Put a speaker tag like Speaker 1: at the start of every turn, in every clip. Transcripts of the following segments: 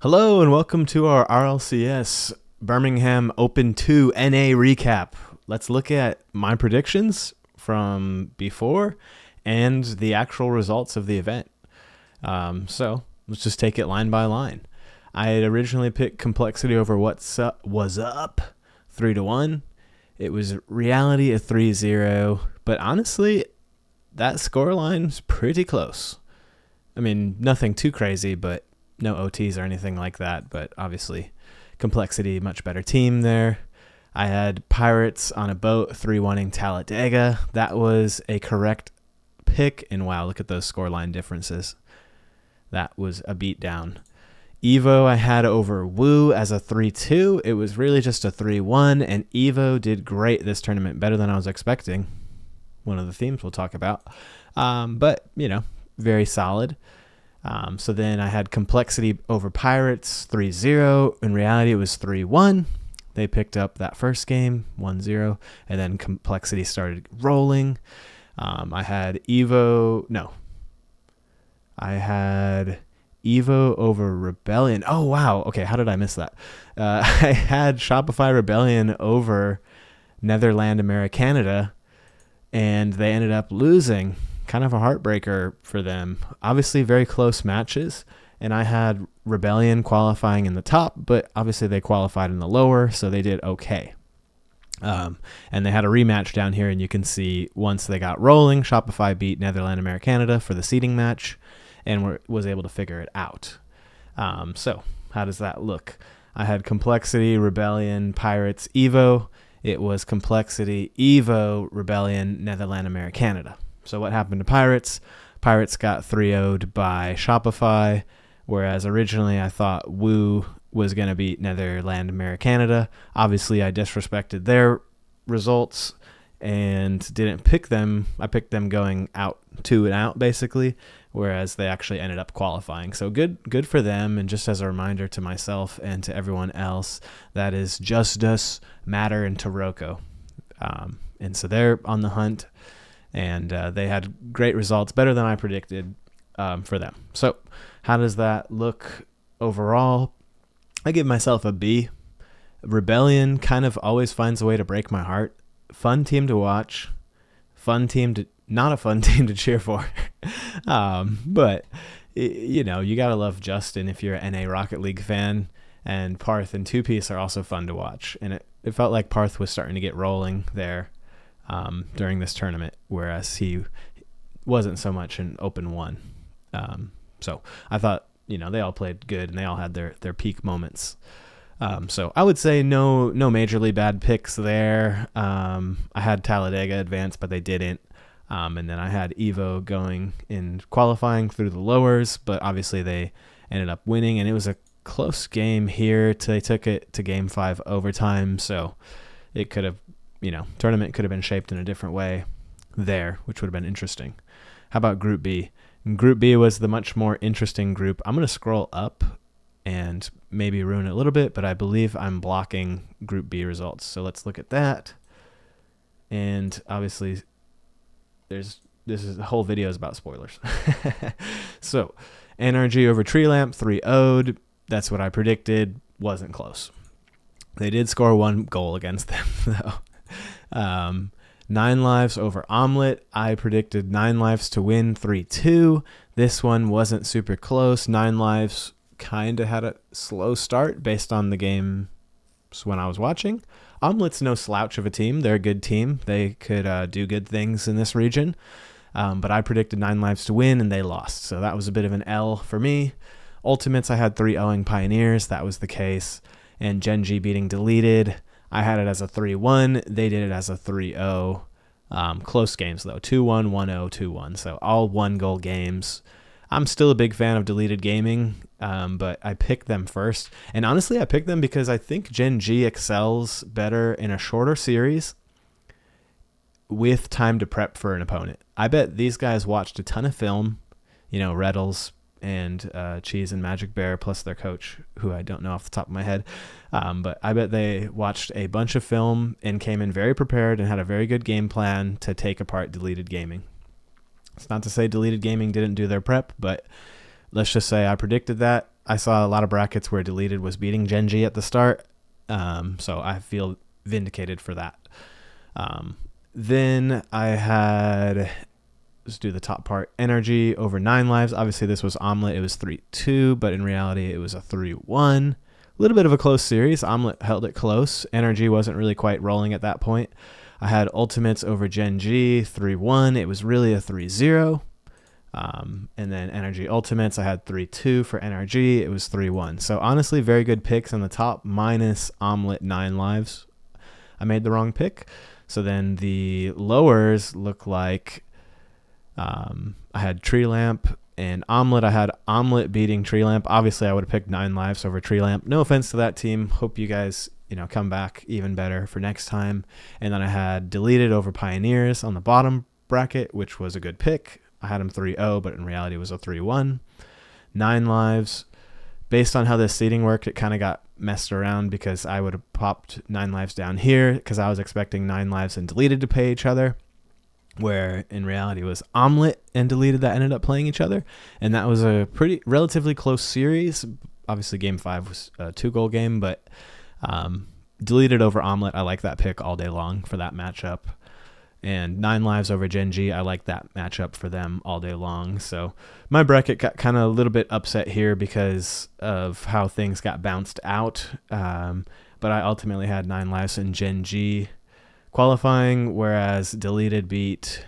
Speaker 1: Hello and welcome to our RLCS Birmingham Open 2 NA recap. Let's look at my predictions from before and the actual results of the event. So let's just take it line by line. I had originally picked complexity over was up 3-1. It was reality a 3-0, but honestly, that scoreline's pretty close. I mean, nothing too crazy, but no OTs or anything like that, but obviously complexity, much better team there. I had Pirates on a boat 3-1ing Talladega. That was a correct pick, and wow, look at those scoreline differences. That was a beatdown. Evo I had over Woo as a 3-2. It was really just a 3-1, and Evo did great this tournament, better than I was expecting. One of the themes we'll talk about. But, very solid. So then I had complexity over Pirates 3-0. In reality, it was 3-1. They picked up that first game 1-0, and then complexity started rolling. I had Evo over Rebellion. Oh, wow. Okay, how did I miss that? I had Shopify Rebellion over Netherland Americanada, and they ended up losing. Kind of a heartbreaker for them. Obviously very close matches, and I had Rebellion qualifying in the top, but obviously they qualified in the lower, so they did okay. And they had a rematch down here, and you can see once they got rolling, Shopify beat Netherland Americanada for the seeding match and was able to figure it out. So how does that look? I had complexity, Rebellion, Pirates, Evo. It was complexity, Evo, Rebellion, Netherland Americanada. So what happened to Pirates? Pirates got 3-0'd by Shopify, whereas originally I thought Woo was going to beat Netherland Americanada. Obviously, I disrespected their results and didn't pick them. I picked them going out 2-out, basically, whereas they actually ended up qualifying. So good for them, and just as a reminder to myself and to everyone else, that is Justice, Matter, and Taroko. And so they're on the hunt. And they had great results, better than I predicted for them. So how does that look overall? I give myself a B. Rebellion kind of always finds a way to break my heart. Fun team to watch. Not a fun team to cheer for. But, you got to love Justin if you're an NA Rocket League fan. And Parth and Two Piece are also fun to watch. And it felt like Parth was starting to get rolling there. During this tournament, whereas he wasn't so much in Open 1. So I thought, they all played good and they all had their peak moments. So I would say no majorly bad picks there. I had Talladega advance, but they didn't. And then I had Evo going in qualifying through the lowers, but obviously they ended up winning, and it was a close game here. They took it to Game 5 overtime, so it could have, tournament could have been shaped in a different way there, which would have been interesting. How about Group B? Group B was the much more interesting group. I'm going to scroll up and maybe ruin it a little bit, but I believe I'm blocking Group B results. So let's look at that. And obviously, the whole video is about spoilers. So, NRG over Tree Lamp, 3-0'd. That's what I predicted. Wasn't close. They did score one goal against them, though. 9 Lives over Omelet. I predicted 9 Lives to win 3-2. This one wasn't super close. 9 Lives kind of had a slow start based on the games when I was watching. Omelet's no slouch of a team. They're a good team. They could do good things in this region. But I predicted 9 Lives to win, and they lost. So that was a bit of an L for me. Ultimates, I had 3-0ing Pioneers. That was the case. And Genji beating Deleted. I had it as a 3-1. They did it as a 3-0. Close games, though. 2-1, 1-0, 2-1. So all one-goal games. I'm still a big fan of Deleted Gaming, but I picked them first. And honestly, I picked them because I think Gen G excels better in a shorter series with time to prep for an opponent. I bet these guys watched a ton of film, Reddles, and Cheese and Magic Bear, plus their coach, who I don't know off the top of my head. But I bet they watched a bunch of film and came in very prepared and had a very good game plan to take apart Deleted Gaming. It's not to say Deleted Gaming didn't do their prep, but let's just say I predicted that. I saw a lot of brackets where Deleted was beating Genji at the start. So I feel vindicated for that. Then I had, let's do the top part, Energy over 9 lives. Obviously this was Omelette. It was 3-2, but in reality it was a 3-1. A little bit of a close series. Omelette held it close. Energy wasn't really quite rolling at that point. I had Ultimates over Genji, 3-1. It was really a 3-0. And then Energy Ultimates, I had 3-2 for NRG. It was 3-1. So honestly, very good picks on the top, minus Omelette 9 lives. I made the wrong pick. So then the lowers look like I had Tree Lamp and Omelette. I had Omelette beating Tree Lamp. Obviously, I would have picked 9 lives over Tree Lamp. No offense to that team. Hope you guys, come back even better for next time. And then I had Deleted over Pioneers on the bottom bracket, which was a good pick. I had him 3-0, but in reality it was a 3-1. 9 lives. Based on how this seeding worked, it kind of got messed around because I would have popped 9 lives down here because I was expecting 9 lives and Deleted to play each other, where in reality it was Omelette and Deleted that ended up playing each other. And that was a relatively close series. Obviously game 5 was a 2-goal game, but Deleted over Omelette, I like that pick all day long for that matchup. And 9 lives over Genji, I like that matchup for them all day long. So my bracket got kind of a little bit upset here because of how things got bounced out. But I ultimately had 9 lives in Genji qualifying, whereas Deleted beat...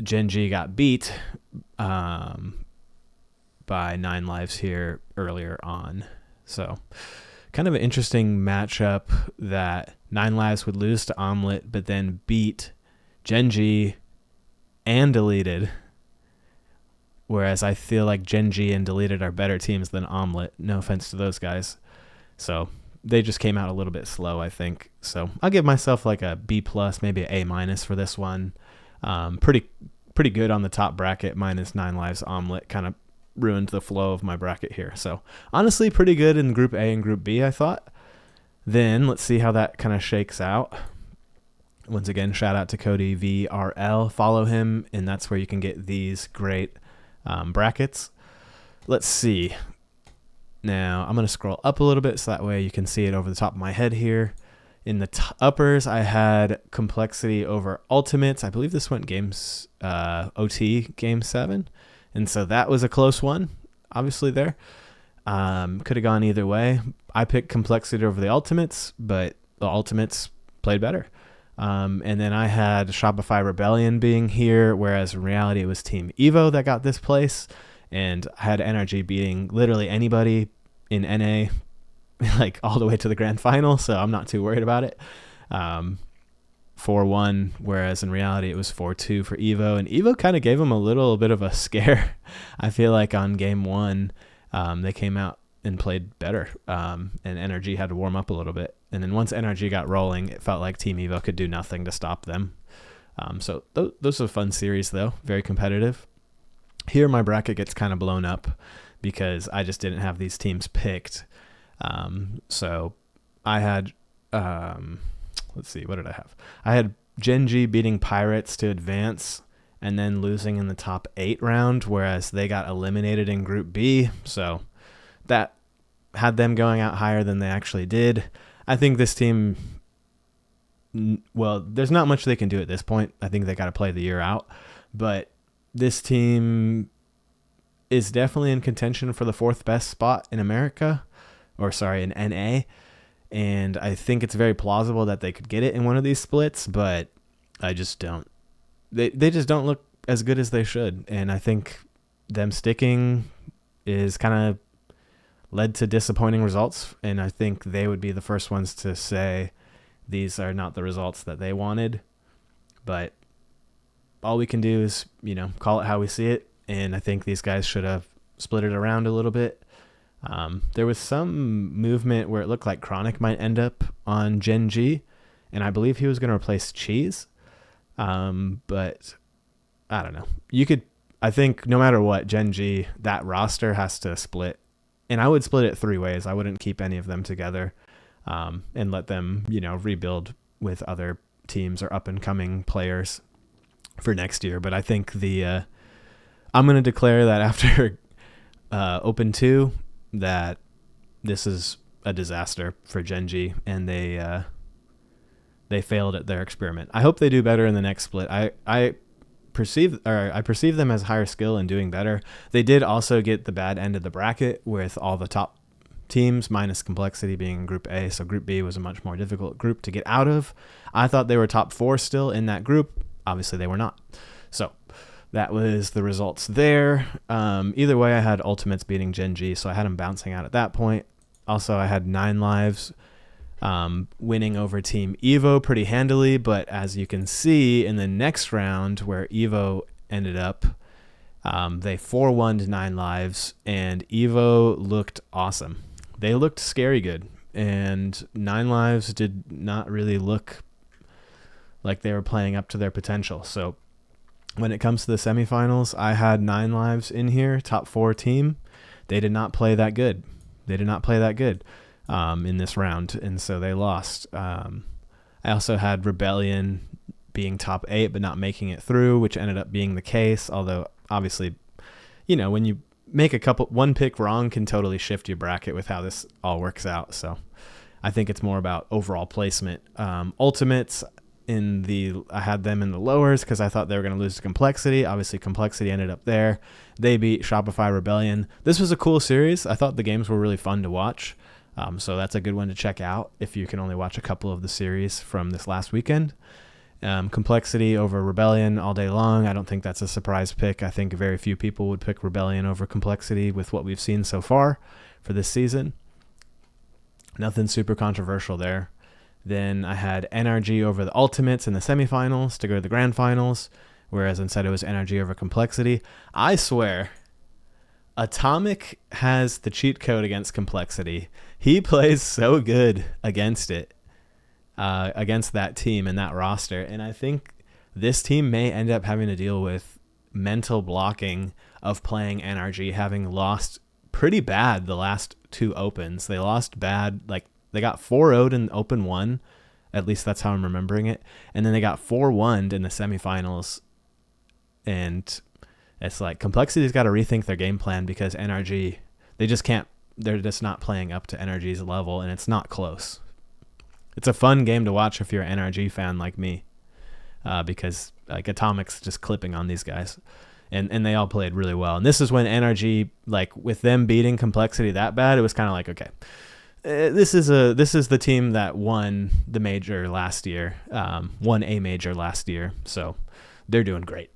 Speaker 1: Genji got beat by 9 lives here earlier on. So kind of an interesting matchup that 9 lives would lose to Omelette, but then beat Genji and Deleted. Whereas I feel like Genji and Deleted are better teams than Omelette. No offense to those guys. So they just came out a little bit slow, I think. So I'll give myself like a B+, maybe an A- for this one. Pretty good on the top bracket, minus 9 lives. Omelette kind of ruined the flow of my bracket here. So honestly, pretty good in Group A and Group B, I thought. Then let's see how that kind of shakes out. Once again, shout out to Cody VRL. Follow him, and that's where you can get these great brackets. Let's see. Now I'm going to scroll up a little bit so that way you can see it over the top of my head here. In the uppers, I had Complexity over Ultimates. I believe this went games OT game 7. And so that was a close one, obviously there. Could have gone either way. I picked Complexity over the Ultimates, but the Ultimates played better. And then I had Shopify Rebellion being here, whereas in reality it was Team Evo that got this place. And I had NRG beating literally anybody in NA, like all the way to the grand final, so I'm not too worried about it. 4-1, whereas in reality it was 4-2 for Evo, and Evo kind of gave them a little bit of a scare. I feel like on game 1 they came out and played better, and NRG had to warm up a little bit, and then once NRG got rolling, it felt like Team Evo could do nothing to stop them. So those are fun series though, very competitive. Here my bracket gets kind of blown up because I just didn't have these teams picked. So I had, let's see, what did I have? I had Genji beating Pirates to advance and then losing in the top 8 round, whereas they got eliminated in Group B. So that had them going out higher than they actually did. I think this team, well, there's not much they can do at this point. I think they got to play the year out. But this team is definitely in contention for the 4th best spot in America. In NA, and I think it's very plausible that they could get it in one of these splits, but I just don't. They just don't look as good as they should, and I think them sticking is kind of led to disappointing results, and I think they would be the first ones to say these are not the results that they wanted, but all we can do is, call it how we see it, and I think these guys should have split it around a little bit. There was some movement where it looked like Chronic might end up on Genji, and I believe he was going to replace Cheese. But I don't know. I think no matter what, Genji, that roster has to split, and I would split it 3 ways. I wouldn't keep any of them together, and let them, rebuild with other teams or up and coming players for next year. But I think I'm going to declare that after Open 2, that this is a disaster for Gen G, and they failed at their experiment. I hope they do better in the next split. I perceive them as higher skill and doing better. They did also get the bad end of the bracket with all the top teams minus Complexity being in Group A, so Group B was a much more difficult group to get out of. I thought they were top 4 still in that group. Obviously they were not. So that was the results there. Either way, I had Ultimates beating Gen G, so I had them bouncing out at that point. Also, I had 9 Lives winning over Team Evo pretty handily, but as you can see in the next round where Evo ended up, they 4-1'd 9 Lives, and Evo looked awesome. They looked scary good, and 9 Lives did not really look like they were playing up to their potential. So when it comes to the semifinals, I had 9 Lives in here, top 4 team. They did not play that good. In this round, and so they lost. I also had Rebellion being top 8 but not making it through, which ended up being the case, although obviously, when you make one pick wrong can totally shift your bracket with how this all works out. So I think it's more about overall placement. Ultimates, I had them in the lowers because I thought they were going to lose to Complexity. Obviously Complexity ended up there. They beat Shopify Rebellion. This was a cool series. I thought the games were really fun to watch. So that's a good one to check out if you can only watch a couple of the series from this last weekend. Complexity over Rebellion all day long. I don't think that's a surprise pick. I think very few people would pick Rebellion over Complexity with what we've seen so far for this season. Nothing super controversial there. Then I had NRG over the Ultimates in the semifinals to go to the grand finals, whereas instead it was NRG over Complexity. I swear, Atomic has the cheat code against Complexity. He plays so good against it, against that team and that roster. And I think this team may end up having to deal with mental blocking of playing NRG, having lost pretty bad the last 2 opens. They lost bad, like they got 4-0'd in Open 1. At least that's how I'm remembering it. And then they got 4-1'd in the semifinals. And it's like Complexity's got to rethink their game plan because NRG, they're just not playing up to NRG's level, and it's not close. It's a fun game to watch if you're an NRG fan like me, because like Atomic's just clipping on these guys, and they all played really well. And this is when NRG, like with them beating Complexity that bad, it was kind of like, okay, this is the team that won the major last year, won a major last year, so they're doing great.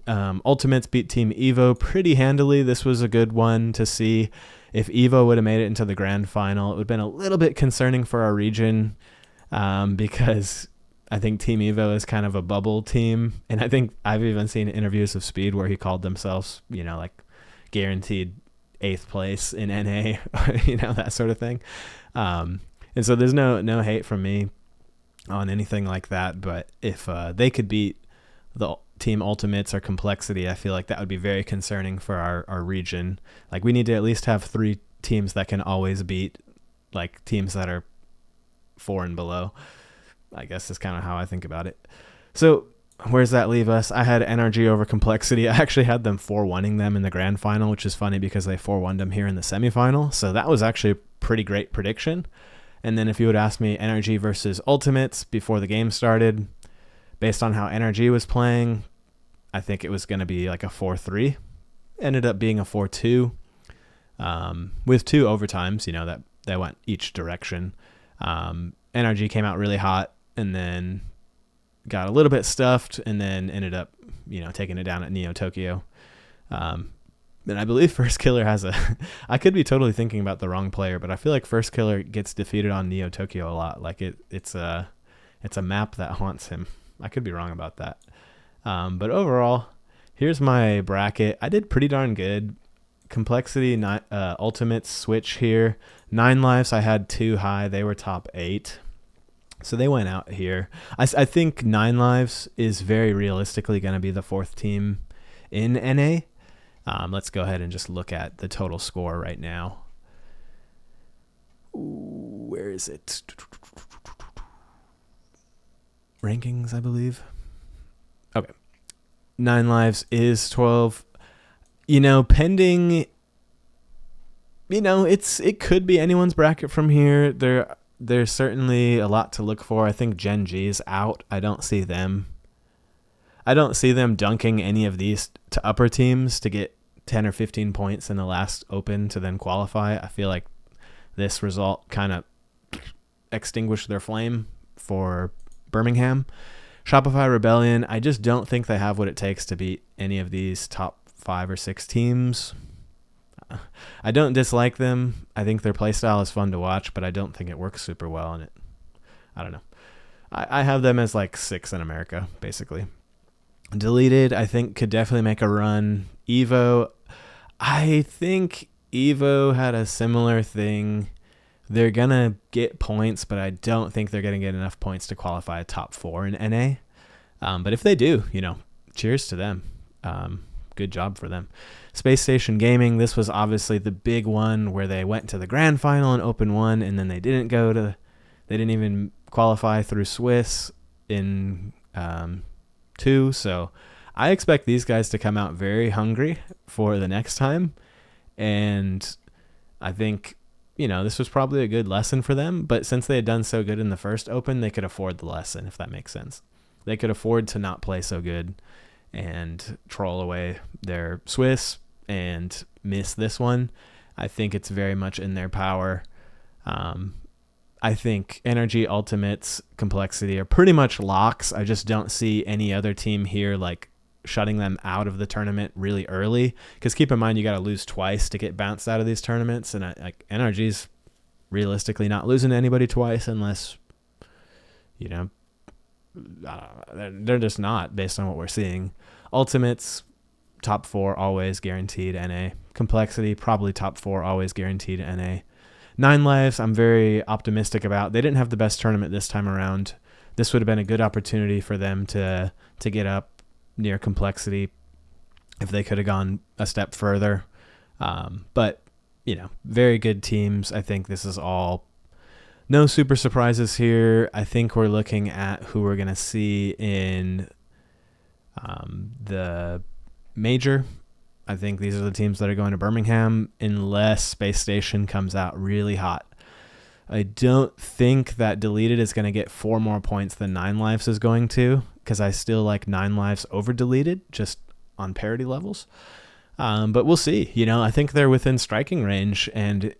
Speaker 1: Ultimates beat Team Evo pretty handily. This was a good one to see. If Evo would have made it into the grand final, it would have been a little bit concerning for our region, because I think Team Evo is kind of a bubble team. And I think I've even seen interviews of Speed where he called themselves, like guaranteed 8th place in NA, that sort of thing. And so there's no hate from me on anything like that. But if they could beat the Team Ultimates or Complexity, I feel like that would be very concerning for our region. Like we need to at least have 3 teams that can always beat like teams that are 4 and below, I guess is kind of how I think about it. So where's that leave us? I had NRG over Complexity. I actually had them 4-1ing them in the grand final, which is funny because they 4-1'd them here in the semifinal. So that was actually a pretty great prediction. And then if you would ask me NRG versus Ultimates before the game started, based on how NRG was playing, I think it was going to be like a 4-3. Ended up being a 4-2, with 2 overtimes, that went each direction. NRG came out really hot and then got a little bit stuffed and then ended up, taking it down at Neo Tokyo. And I believe First Killer has I could be totally thinking about the wrong player, but I feel like First Killer gets defeated on Neo Tokyo a lot. Like it's a map that haunts him. I could be wrong about that. But overall, here's my bracket. I did pretty darn good. Complexity, Ultimate switch here. 9 Lives, I had 2 high. They were top 8. So they went out here. I think 9 Lives is very realistically going to be the 4th team in NA. Let's go ahead and just look at the total score right now. Ooh, where is it? Rankings, I believe. Okay. 9 Lives is 12. Pending it could be anyone's bracket from here. There's certainly a lot to look for. I think Gen G's out. I don't see them dunking any of these to upper teams to get 10 or 15 points in the last open to then qualify. I feel like this result kind of extinguished their flame for Birmingham. Shopify Rebellion, I just don't think they have what it takes to beat any of these top 5 or 6 teams. I don't dislike them. I think their playstyle is fun to watch, but I don't think it works super well in it. I don't know. I have them as like 6 in America, basically. Deleted, I think, could definitely make a run. Evo, I think Evo had a similar thing. They're going to get points, but I don't think they're going to get enough points to qualify a top 4 in NA. But if they do, cheers to them. Good job for them. Space Station Gaming, this was obviously the big one where they went to the grand final in Open 1, and then they didn't even qualify through Swiss in 2. So I expect these guys to come out very hungry for the next time. And I think, this was probably a good lesson for them. But since they had done so good in the first Open, they could afford the lesson, if that makes sense. They could afford to not play so good and troll away their Swiss and miss this one. I think it's very much in their power. I think Energy, Ultimates, Complexity are pretty much locks. I just don't see any other team here like shutting them out of the tournament really early. Because keep in mind, you got to lose twice to get bounced out of these tournaments. And Energy's realistically not losing to anybody twice unless, they're just not based on what we're seeing. Ultimates, top 4 always guaranteed NA. Complexity, probably top 4 always guaranteed NA. 9 Lives, I'm very optimistic about. They didn't have the best tournament this time around. This would have been a good opportunity for them to get up near Complexity if they could have gone a step further. But, very good teams. I think this is all no super surprises here. I think we're looking at who we're going to see in the major. I think these are the teams that are going to Birmingham unless Space Station comes out really hot. I don't think that Deleted is going to get 4 more points than 9 Lives is going to, because I still like 9 Lives over Deleted just on parity levels. But we'll see. I think they're within striking range, and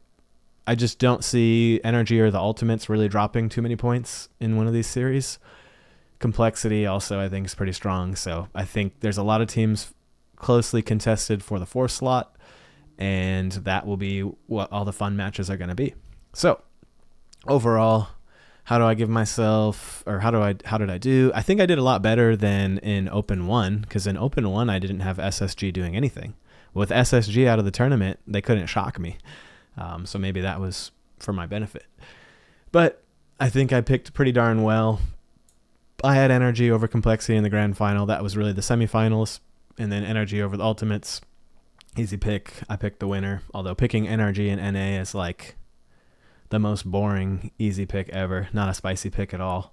Speaker 1: I just don't see Energy or the Ultimates really dropping too many points in one of these series. Complexity also, I think, is pretty strong. So I think there's a lot of teams closely contested for the 4th slot, and that will be what all the fun matches are going to be. So overall, how do I give myself, or how did I do? I think I did a lot better than in Open 1, because in Open 1, I didn't have SSG doing anything. With SSG out of the tournament, they couldn't shock me. So maybe that was for my benefit. But I think I picked pretty darn well. I had Energy over Complexity in the grand final. That was really the semifinals. And then Energy over the Ultimates. Easy pick. I picked the winner. Although picking Energy in NA is like the most boring, easy pick ever. Not a spicy pick at all.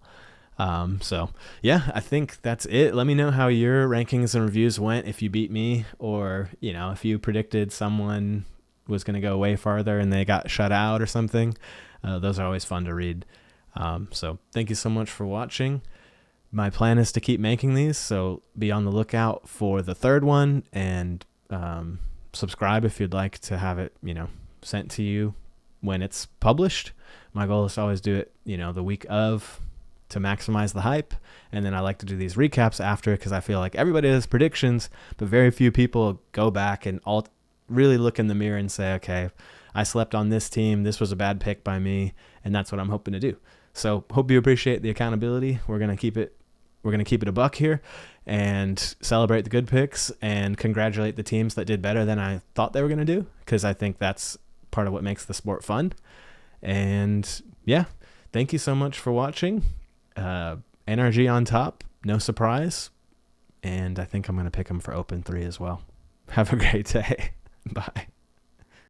Speaker 1: So, yeah, I think that's it. Let me know how your rankings and reviews went if you beat me, or, if you predicted someone was going to go way farther and they got shut out or something. Those are always fun to read. So thank you so much for watching. My plan is to keep making these, so be on the lookout for the 3rd one, and subscribe if you'd like to have it, sent to you when it's published. My goal is to always do it, the week of, to maximize the hype. And then I like to do these recaps after, because I feel like everybody has predictions, but very few people go back and really look in the mirror and say, okay, I slept on this team. This was a bad pick by me. And that's what I'm hoping to do. So hope you appreciate the accountability. We're going to keep it a buck here and celebrate the good picks and congratulate the teams that did better than I thought they were going to do, because I think that's part of what makes the sport fun. And yeah, thank you so much for watching. Energy on top, no surprise. And I think I'm going to pick them for Open 3 as well. Have a great day. Bye.